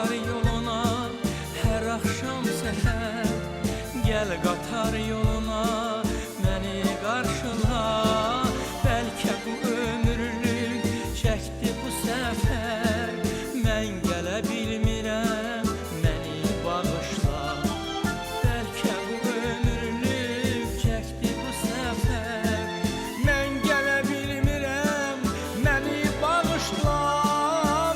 qatar yoluna hər axşam səhər. Gəl qatar yoluna məni qarşıla. Bəlkə bu ömürlük çəkdi bu səfər. Mən gələ bilmirəm, məni bağışla. Bəlkə bu ömürlük çəkdi bu səfər. Mən gələ bilmirəm, məni bağışla.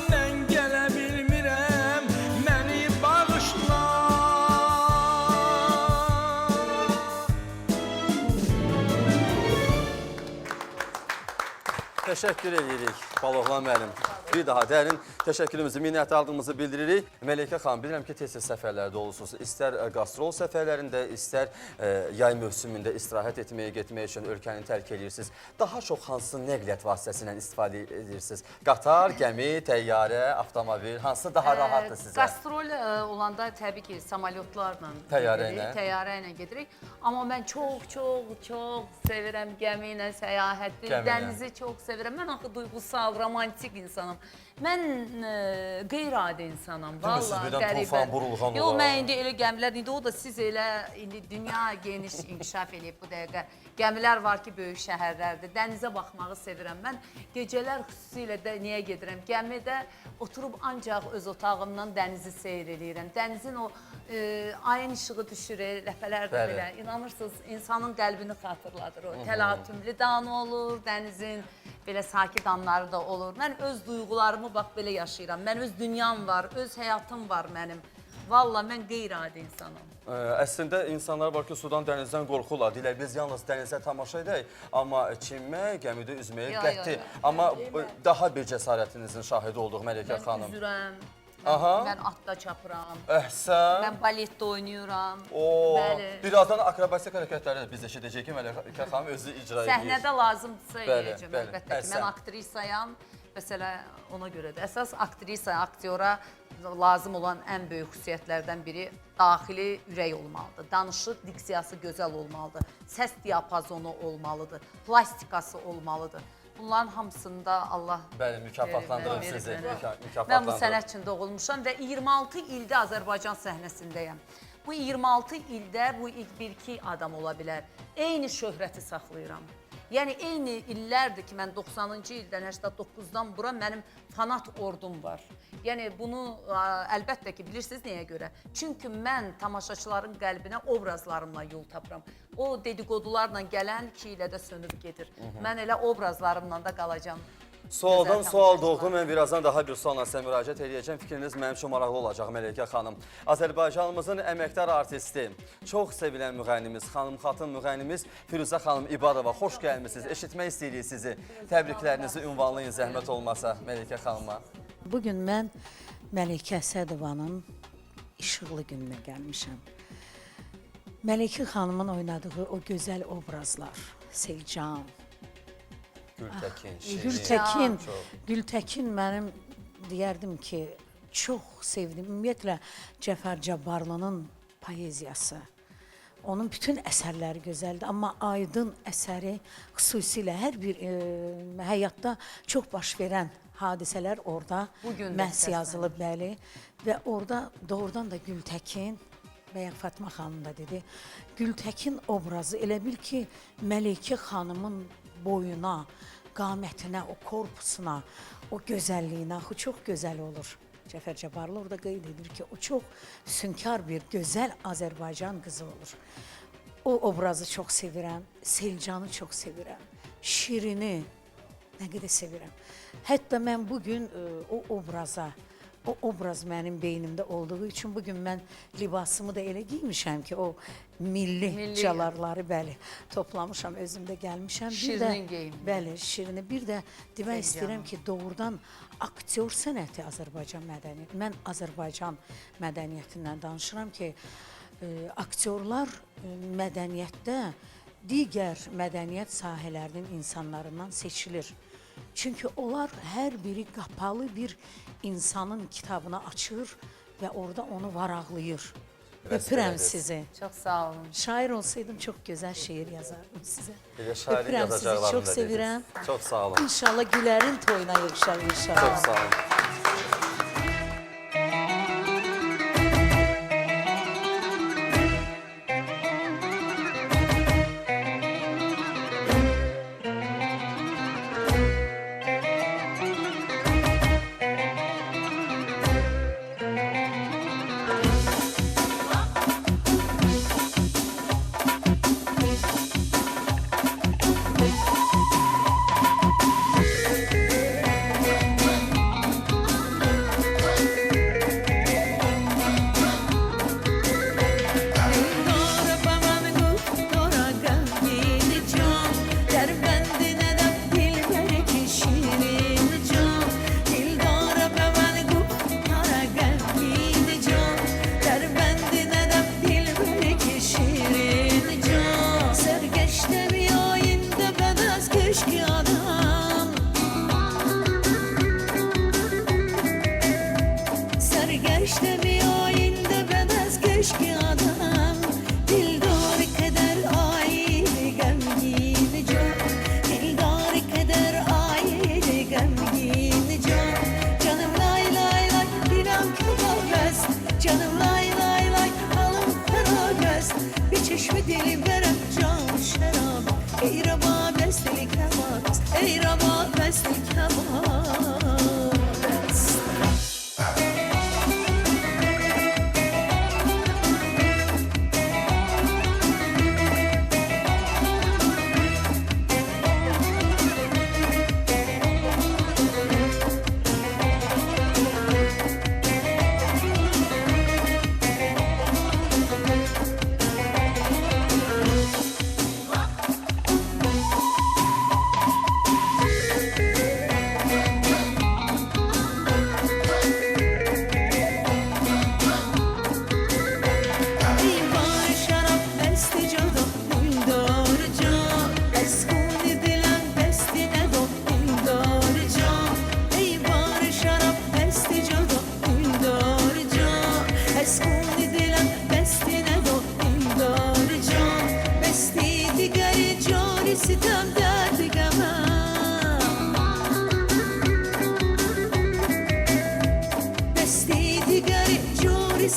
Mən gələ bilmirəm, məni bağışla. Təşəkkür edirik Baloğlan müəllim. Bir daha dərin təşəkkürümüzü, minnətdarlığımızı bildiririk. Məleykə xanım, bilirəm ki, tez-tez səfərlərdə olursunuz. İstər qastrol səfərlərində, istər yay mövsümündə istirahət etməyə, getmək üçün ölkəni tərk edirsiniz. Daha çox hansı nəqliyyat vasitəsilə istifadə edirsiniz? Qatar, gəmi, təyyarə, avtomobil, hansı daha rahatdır sizə? Qastrol olanda təbii ki, samolyotlarla təyyarə ilə gedirik. Amma mən çox sevirəm gəmi ilə səyahəti, dənizi çox sevirəm. Mən axı duygusal, romantik insanım. Mən qeyri-adi insanam, valla qəribə. Yox, mən indi elə gəmilər, indi o da siz elə, indi dünya geniş inkişaf edib bu dəqiqə. Gəmilər var ki, böyük şəhərlərdir, dənizə baxmağı sevirəm. Mən gecələr xüsusilə də niyə gedirəm? Gəmidə oturub ancaq öz otağımdan dənizi seyr edirəm. Dənizin o ayın işığı düşür, ləpələrdə belə. İnanırsınız, insanın qəlbini xatırladır o. Təlatümlü danı olur, dənizin belə sakit anları da olur. Mən öz duyğularımı bax belə yaşayıram. Mən öz dünyam var, öz həyatım var mənim. Valla mən qeyri-adi insanım. Əslində insanlar var ki, sudan, dənizdən qorxurlar. Deyirlər, biz yalnız dənizə tamaşa edək, amma çimmək, gəmidə üzməyə qəti. Amma daha bir cəsarətinizin şahidi olduq Məleykə xanım. Mən üzürəm. Mən atda çapıram. Əhsən. Mən baletdə oynayıram. Birazdan akrobatik hərəkətləri də biz eşidəcək ki, Məleykə xanım özü icra edir. Səhnədə lazımdırsa eləyəcəm, əlbəttə ki. Mən aktrisayam, məsələ ona görədir. Əsas aktrisa, aktyora lazım olan ən böyük xüsusiyyətlərdən biri daxili ürək olmalıdır. Danışıq, diksiyası gözəl olmalıdır. Səs diapazonu olmalıdır. Plastikası olmalıdır. Bunların hamısında Allah mükafatlandırır sizi. Mən bu sənət üçün doğulmuşam və 26 ildə Azərbaycan səhnəsindəyəm. Bu 26 ildə bu ilk bir-iki adam ola bilər. Eyni şöhrəti saxlayıram. Yəni, eyni illərdir ki, mən 90-cı ildən, 89-dan bura mənim fanat ordum var. Yəni, bunu əlbəttə ki, bilirsiniz nəyə görə? Çünki mən tamaşaçıların qəlbinə obrazlarımla yol tapıram. O dedikodularla gələn 2 ilə də sönüb gedir. Mən elə obrazlarımla da qalacam. Sualdan sual doğdu. Mən birazdan daha bir sualla sizə müraciət edəcəm. Fikriniz mənim üçün maraqlı olacaq Məleykə xanım. Azərbaycanımızın əməkdar artisti, çox sevilən müğənnimiz, xanım müğənnimiz Firuzə xanım İbadova. Xoş gəlmişsiniz. Eşitmək istəyirik sizi. Təbriklərinizi ünvanlayın zəhmət olmasa Məleykə xanıma. Bugün mən Məleykə Əsədovanın işıqlı gününə gəlmişəm. Məleykə xanımın oynadığı o gözəl obrazlar, Selcan, Gültəkin mənim deyərdim ki, çox sevdim. Ümumiyyətlə, Cəfər Cabbarlının poeziyası, onun bütün əsərləri gözəldir. Amma Aydın əsəri xüsusilə hər bir həyatda çox baş verən hadisələr orada məhz yazılıb, bəli. Və orada doğrudan da Gültəkin, bəyək Fatma xanım da dedi, Gültəkin obrazı elə bil ki, Məleykə xanımın boyuna, qamətinə, o korpusuna, o gözəlliyinə, o çox gözəl olur. Cəfər Cabbarlı orada qeyd edir ki, o çox sünkar bir, gözəl Azərbaycan qızı olur. O obrazı çox sevirəm, Selcanı çox sevirəm, Şirini nə qədər sevirəm. Hətta mən bugün o obraz mənim beynimdə olduğu üçün bugün mən libasımı da elə giymişəm ki, o milli çalarları bəli toplamışam, özümdə gəlmişəm. Şirinin geyim. Bəli, Şirini. Bir də demək istəyirəm ki, doğrudan aktyor sənəti Azərbaycan mədəniyyəti. Mən Azərbaycan mədəniyyətindən danışıram ki, aktyorlar mədəniyyətdə digər mədəniyyət sahələrinin insanlarından seçilir. Çünki onlar hər biri qapalı bir insanın kitabını açır və orada onu varaqlayır. Öpürəm sizi. Çox sağ olun. Şair olsaydım çox gözəl şeir yazardım sizə. Öpürəm sizi, çox sevirəm. Çox sağ olun. İnşallah Gülərin toyuna yığışar inşallah. Çox sağ olun.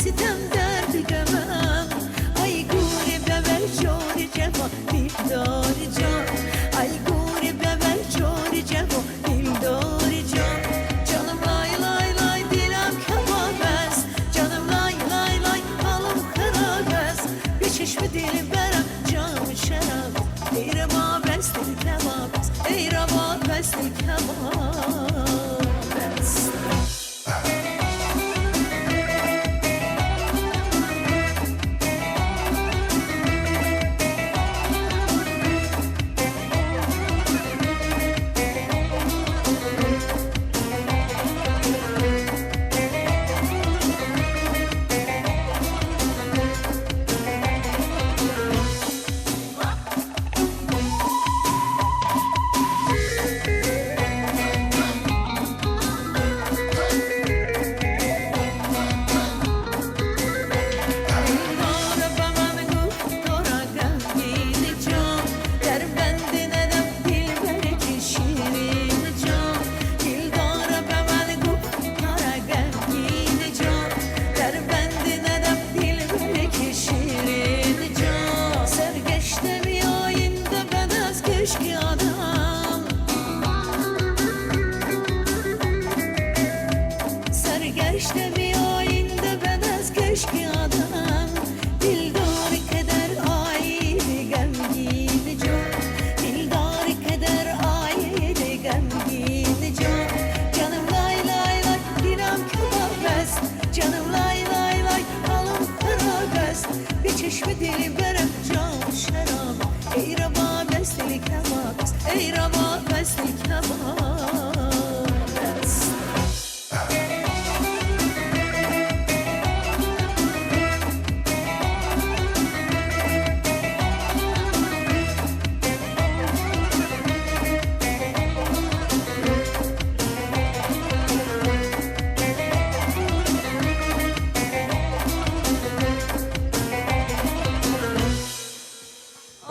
sitem derdi gömem. Ay guri bevel çori cefa dildar can. Ay guri bevel çori cefa dildar can. Canım lay lay lay dilem kebabes. Canım lay lay lay halım kırabes. Bir çeşme dilim berem canım şerab. Ey raba bestil kebabes. Ey raba bestil kebabes.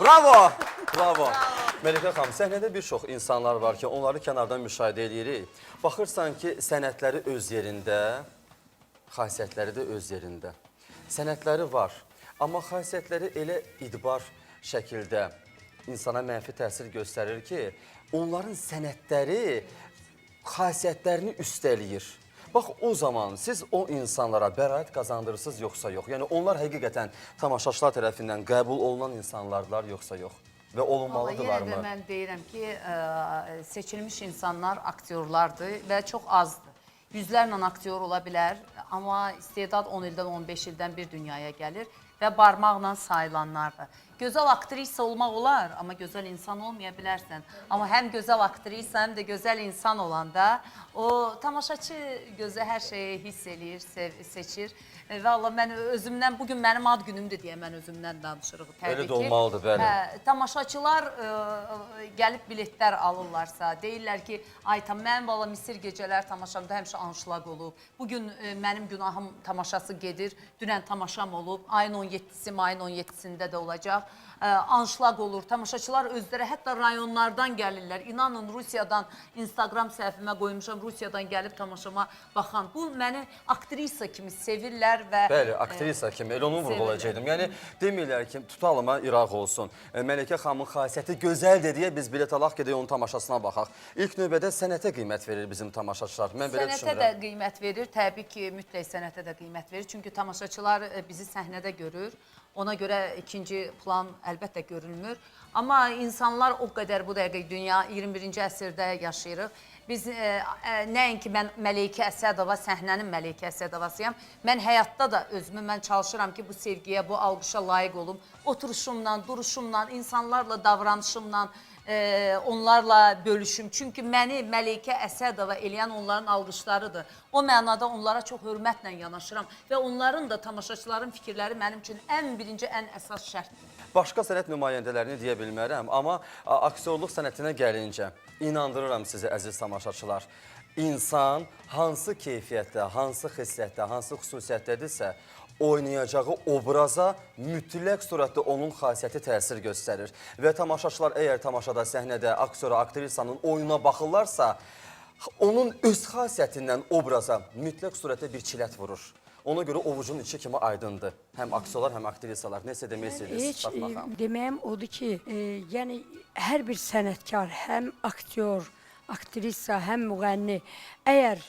Bravo! Bravo! Məlikə xanım, səhnədə bir çox insanlar var ki, onları kənardan müşahidə edirik. Baxırsan ki, sənətləri öz yerində, xasiyyətləri də öz yerində. Sənətləri var, amma xasiyyətləri elə idbar şəkildə insana mənfi təsir göstərir ki, onların sənətləri xasiyyətlərini üstələyir. Bax, o zaman siz o insanlara bəraət qazandırırsınız, yoxsa yox? Yəni, onlar həqiqətən tamaşaçılar tərəfindən qəbul olunan insanlardılar, yoxsa yox? Və olunmalıdırlar mı? Yenə də mən deyirəm ki, seçilmiş insanlar aktyorlardır və çox azdır. Yüzlərlə aktyor ola bilər, amma istedad 10 ildən, 15 ildən bir dünyaya gəlir və barmaqla sayılanlardır. Gözəl aktrisa olmaq olar, amma gözəl insan olmaya bilərsən. Amma həm gözəl aktrisa, həm də gözəl insan olanda o tamaşaçı gözə hər şeyi hiss eləyir, seçir. Və Allah, mən özümdən, bugün mənim ad günümdür deyə mən özümdən danışırıq təbii ki. Elə də olmalıdır, bəli. Tamaşaçılar gəlib biletlər alırlarsa, deyirlər ki, ay tam, mən valla Misir gecələr tamaşamda həmişə anşlaq olub. Bugün mənim günahım tamaşası gedir, dünən tamaşam olub, ayın 17-si, mayın 17-sində də olacaq. Anşlaq olur, tamaşaçılar özləri hətta rayonlardan gəlirlər. İnanın, Rusiyadan, Instagram səhifimə qoymuşam, Rusiyadan gəlib tamaşama baxan. Bu, məni aktrisa kimi sevirlər və... Bəli, aktrisa kimi, elə onu vurğulayacaqdım. Yəni, demirlər ki, tutalıma İraq olsun. Məlikə xanımın xasiyyəti gözəldir deyə biz bilet alaq, gedək onun tamaşasına baxaq. İlk növbədə sənətə qiymət verir bizim tamaşaçılar. Mən belə düşünürəm. Sənətə də qiymət verir, təbii ki, mütləq sənətə də qiymət verir. Çünki tamaşaçılar bizi səhnədə görür. Ona görə ikinci plan əlbəttə görülmür. Amma insanlar o qədər bu dəqiqə dünya 21-ci əsrdə yaşayırıq. Biz nəinki mən Məleykə Əsədova, səhnənin Məleykə Əsədovasıyam. Mən həyatda da özümü mən çalışıram ki, bu sevgiyə, bu alqışa layiq olum. Oturuşumla, duruşumla, insanlarla davranışımla, onlarla bölüşüm. Çünki məni Məleykə Əsədova eləyən onların alqışlarıdır. O mənada onlara çox hörmətlə yanaşıram və onların da, tamaşaçıların fikirləri mənim üçün ən birinci, ən əsas şərtdir. Başqa sənət nümayəndələrini deyə bilmərəm, amma aktyorluq sənətinə gəlincə, inandırıram sizi əziz tamaşaçılar. İnsan hansı keyfiyyətdə, hansı xislətdə, hansı xüsusiyyətdədirsə, oynayacağı obraza mütləq surətdə onun xasiyyəti təsir göstərir. Və tamaşaçılar əgər tamaşada, səhnədə, aktyora, aktrisanın oyuna baxırlarsa, onun öz xasiyyətindən obraza mütləq surətdə bir çilət vurur. Ona görə ovucun içi kimi aydındır. Həm aktyorlar, həm aktrisalar. Nəsə demək istəyirsiniz Heç Fatma xanım? deməyim odur ki, yəni hər bir sənətkar, həm aktyor, aktrisa, həm müğənni, əgər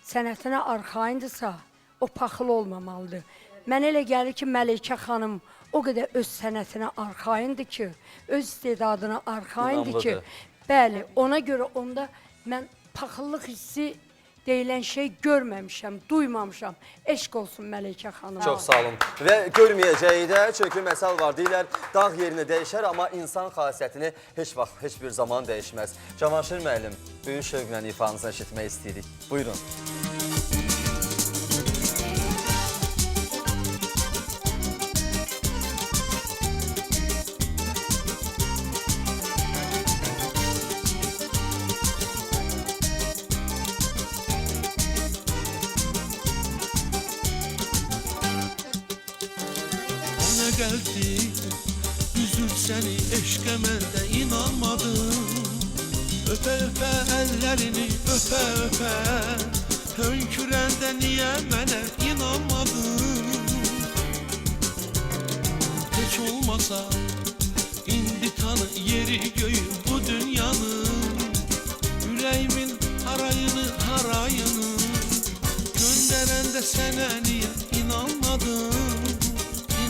sənətinə arxayındırsa, o paxıl olmamalıdır. Mən elə gəlir ki, Məleykə xanım o qədər öz sənətinə arxayındır ki, öz istedadına arxayındır ki, bəli, ona görə onda mən paxıllıq hissi deyilən şey görməmişəm, duymamışam. Eşq olsun Məleykə xanım. Çox sağ olun. Və görməyəcəyi də, çünki məsəl var deyirlər, dağ yerini dəyişər, amma insan xasiyyətini heç vaxt, heç bir zaman dəyişməz. Cavanşir müəllim, böyük şövqlə ifanızı eşitmək istəyirik. Buyurun. Ne geldi üzül seni eşke mən də inanmadım. Öpe öpe ellerini öpe öpe hönkürəndə niye mənə inanmadın? Heç olmasa indi tanı yeri göyü bu dünyanın. Yüreğimin harayını harayını göndərəndə sənə niye inanmadın?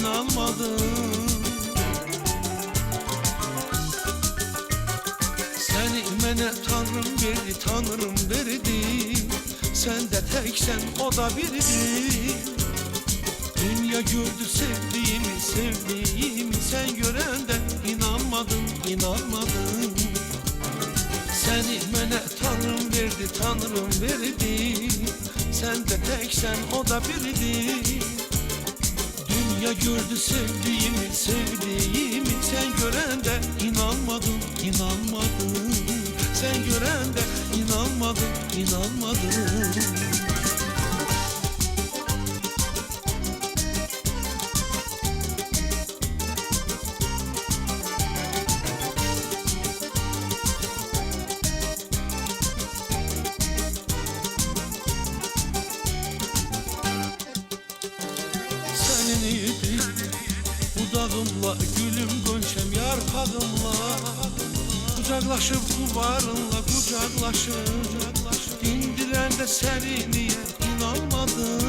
İnanmadım. Seni mənə tanrım verdi, tanrım verdi. Sen de teksen, o da birdi. Dünya gördü sevdiğimi, sevdiğimi. Sen görəndə inanmadın, inanmadın. Seni mənə tanrım verdi, tanrım verdi. Sen de teksen, o da birdi. Dünya gördü sevdiğimi, sevdiğimi. Sen görəndə inanmadın, inanmadın. Sen görəndə inanmadın, inanmadın. Senin idi budağımla, gülüm gönçem yarpağımla. Kucaklaşıp kubarınla kucaklaşıp dindirende seni niye inanmadın?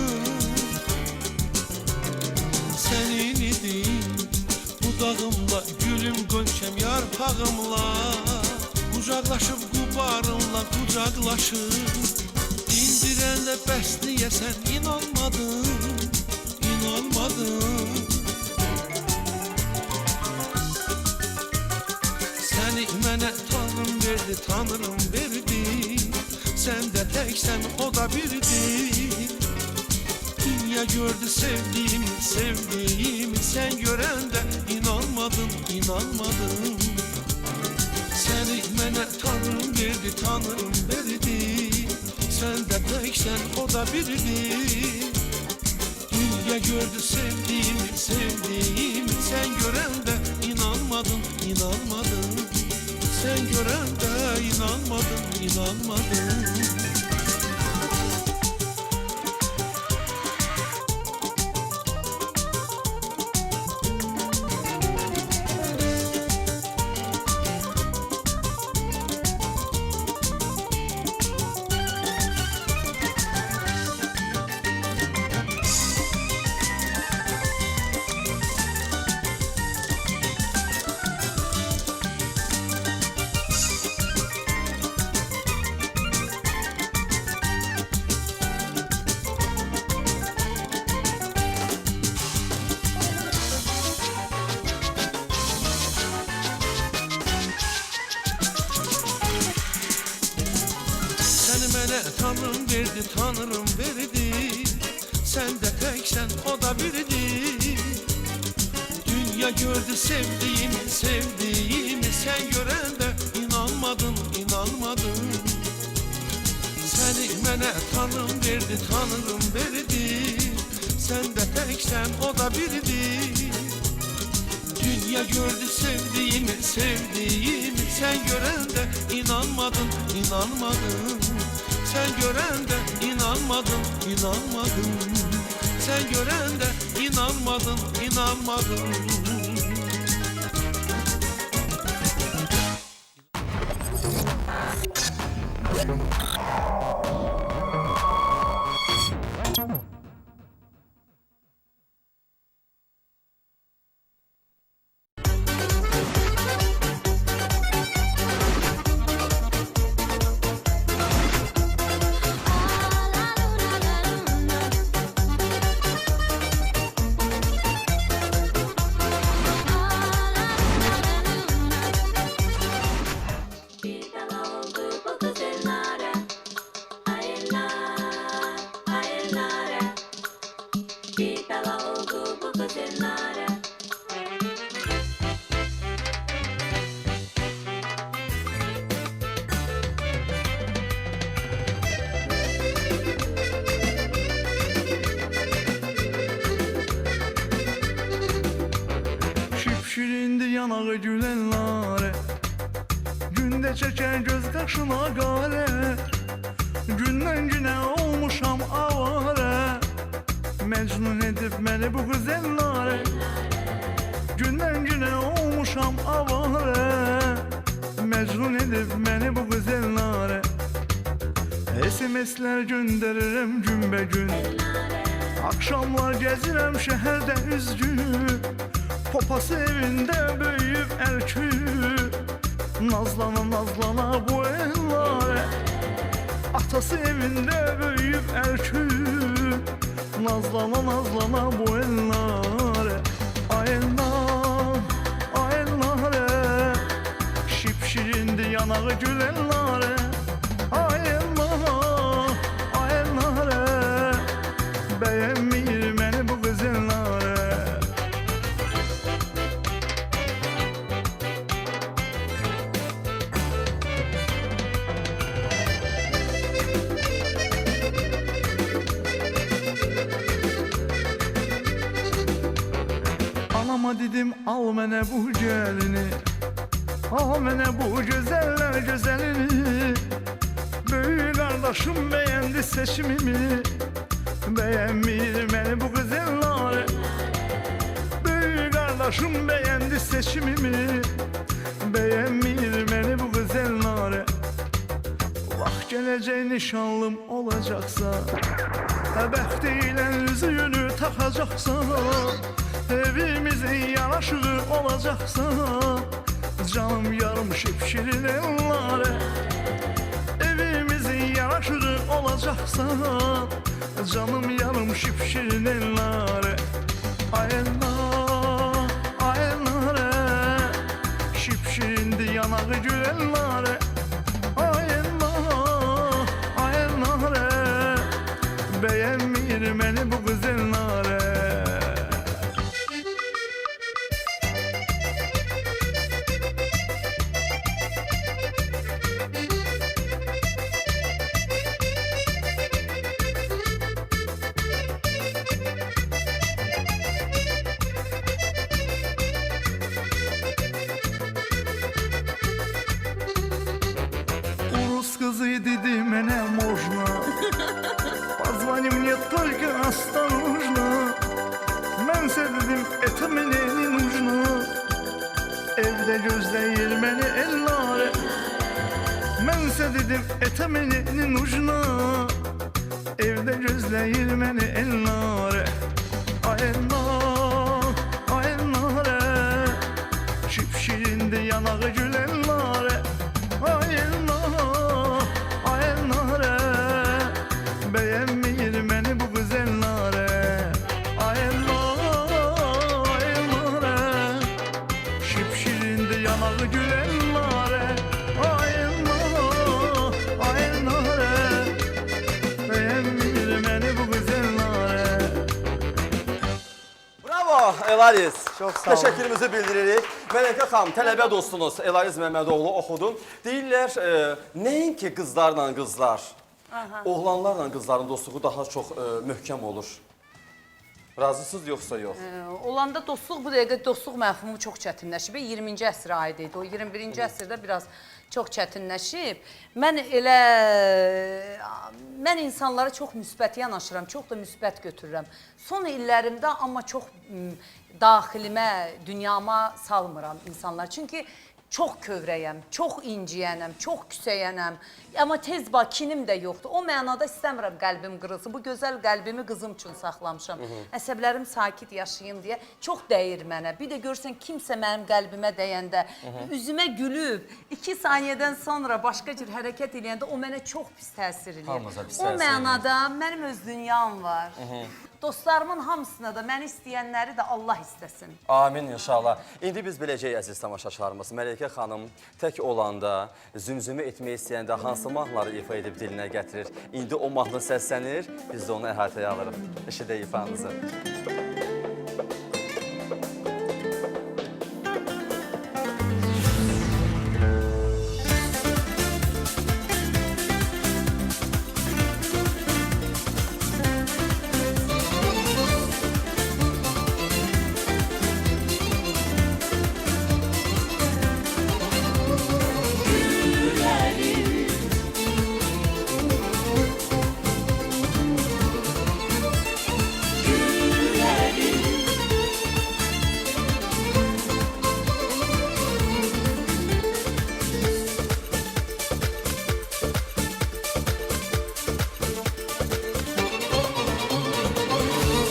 Senin idin budağımla, gülüm gönçem yarpağımla. Kucaklaşıp kubarınla kucaklaşıp dindirende bəs niye sen inanmadın? İnanmadın. Seni mənə tanrım verdi, tanrım verdi. Sen de teksen, o da birdi. Dünya gördü sevdiğimi, sevdiğimi. Sen görəndə inanmadın, inanmadın. Seni mənə tanrım verdi, tanrım verdi. Sen de teksen, o da birdi. Dünya gördü sevdiğimi, sevdiğimi. Sen görəndə inanmadın, inanmadın. Sen görəndə inanmadın, inanmadın. Tanrım verdi, tanrım verdi. Sen de teksen, o da birdi. Dünya gördü sevdiğimi, sevdiğimi. Sen görəndə inanmadın, inanmadın. Seni mənə tanrım verdi, tanrım verdi. Sen de teksen, o da birdi. Dünya gördü sevdiğimi, sevdiğimi. Sen görəndə inanmadın, inanmadın. Sen görəndə inanmadın, inanmadın. Sen görəndə inanmadın, inanmadın. Bir bela oldu bu kız ellere, aylar, aylar. Bir bela oldu bu kız ellere. Şipşirindi yanağı gülenlare, günde çeker göz kaşıma gare. Günden güne olmuşam avare, mecnun edip beni bu güzellare. Günden güne olmuşam avare, mecnun edip beni bu güzellare. SMS'ler gönderirim gün be gün, akşamlar gezirem şehirde üzgün. Popası evinde büyüyüp erkü, nazlana nazlana bu ellare. Atası evinde büyüyüp erkü, nazlana nazlana bu ellare. Ayellar, ayellare, şipşirindi yanağı gül ellare. Ayellar, ayellare, beğenmir beni bu güzellare. Anama dedim al mene bu gelini, al mene bu güzeller güzelini. Büyük kardeşim beğendi seçimimi, beğenmir beni bu güzeller. Büyük kardeşim beğendi seçimimi, beğenmir beni bu güzeller. Vaxt geleceği nişanlım olacaksa, bəxtiyle üzüyünü takacaksa, evimizin yanaşığı olacaksa, canım yarım şipşirin ellare. Evimizin yanaşığı olacaksa, canım yarım şipşirin ellare. Ayellar, ayellare, şipşirindi yanağı gül ellare. Ayellar, ayellare, beğenmir beni bu güzellare. Урус кызы dedi мене можно, позвони мне только осторожно. Mənsə dedim это мне не нужно, evde gözleyir beni ellare. Mənsə dedim это мне не нужно, evde gözleyir beni ellare. Ayellar, ayellare, şipşirindi yanağı gül ellare. Ayellar, ayellare, beğenmir beni bu güzellare. Ayellar, ayellare, şipşirindi yanağı gül ellare. Ayellar, ayellare, beğenmir beni bu güzellare. Bravo Elaris. Çox sağ olun. Təşəkkürümüzü bildiririk. Mələkə xanım, tələbə dostunuz Elaris Məmmədoğlu oxudun. Deyirlər, nəinki qızlarla qızlar, oğlanlarla qızların dostluğu daha çox möhkəm olur. Razısınız yoxsa yox? Olanda dostluq, bu dəqiqə dostluq məfhumu çox çətinləşib. 20-ci əsrə aid idi. O 21-ci əsrdə biraz çox çətinləşib. Mən insanlara çox müsbət yanaşıram, çox da müsbət götürürəm. Son illərimdə amma çox daxilimə, dünyama salmıram insanlar. Çünki çox kövrəyəm, çox inciyənəm, çox küsəyənəm. Amma tez kinim də yoxdur. O mənada istəmirəm qəlbim qırılsın. Bu gözəl qəlbimi qızım üçün saxlamışam. Əsəblərim sakit yaşayın deyə çox dəyir mənə. Bir də görsən kimsə mənim qəlbimə dəyəndə, üzümə gülüb, 2 saniyədən sonra başqa cür hərəkət eləyəndə o mənə çox pis təsir eləyir. O mənada mənim öz dünyam var. Dostlarımın hamısına da, məni istəyənləri də Allah istəsin. Amin inşallah. İndi biz biləcəyik əziz tamaşaçılarımız. Məleykə xanım tək olanda, zümzümə etmək istəyəndə hansı mahnıları ifa edib dilinə gətirir? İndi o mahnı səslənir, biz də onu əhatəyə alırıq. Eşidək ifanızı.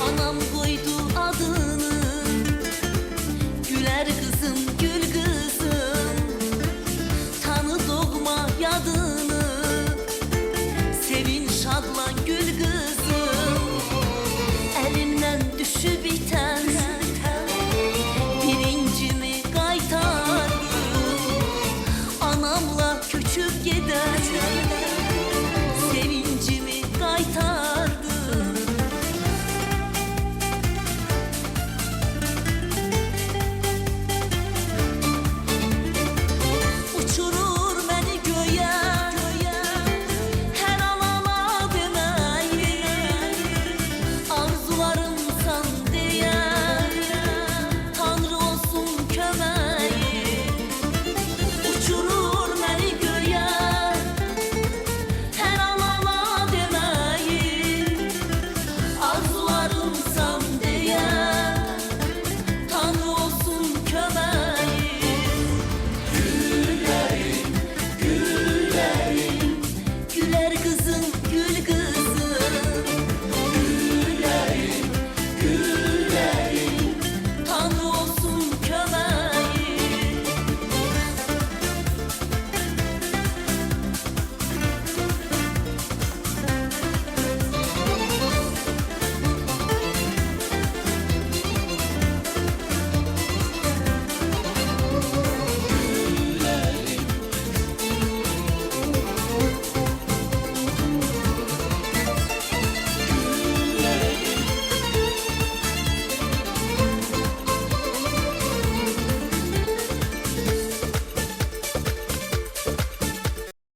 Anam koydu adını, güler kızım gül kızım, tanı doğma yadını, sevin şadlan gül kızım, elimden düşüp biten birincimi kaytardım, anamla köçüp giden sevincimi kaytardım. Uçurur beni göğe, her alana demeyi, arzularım san diye, Tanrı olsun kömeği. Uçurur beni göğe, her alana demeyi, arzularım san diye, Tanrı olsun kömeği. Güler kızım gül kızım.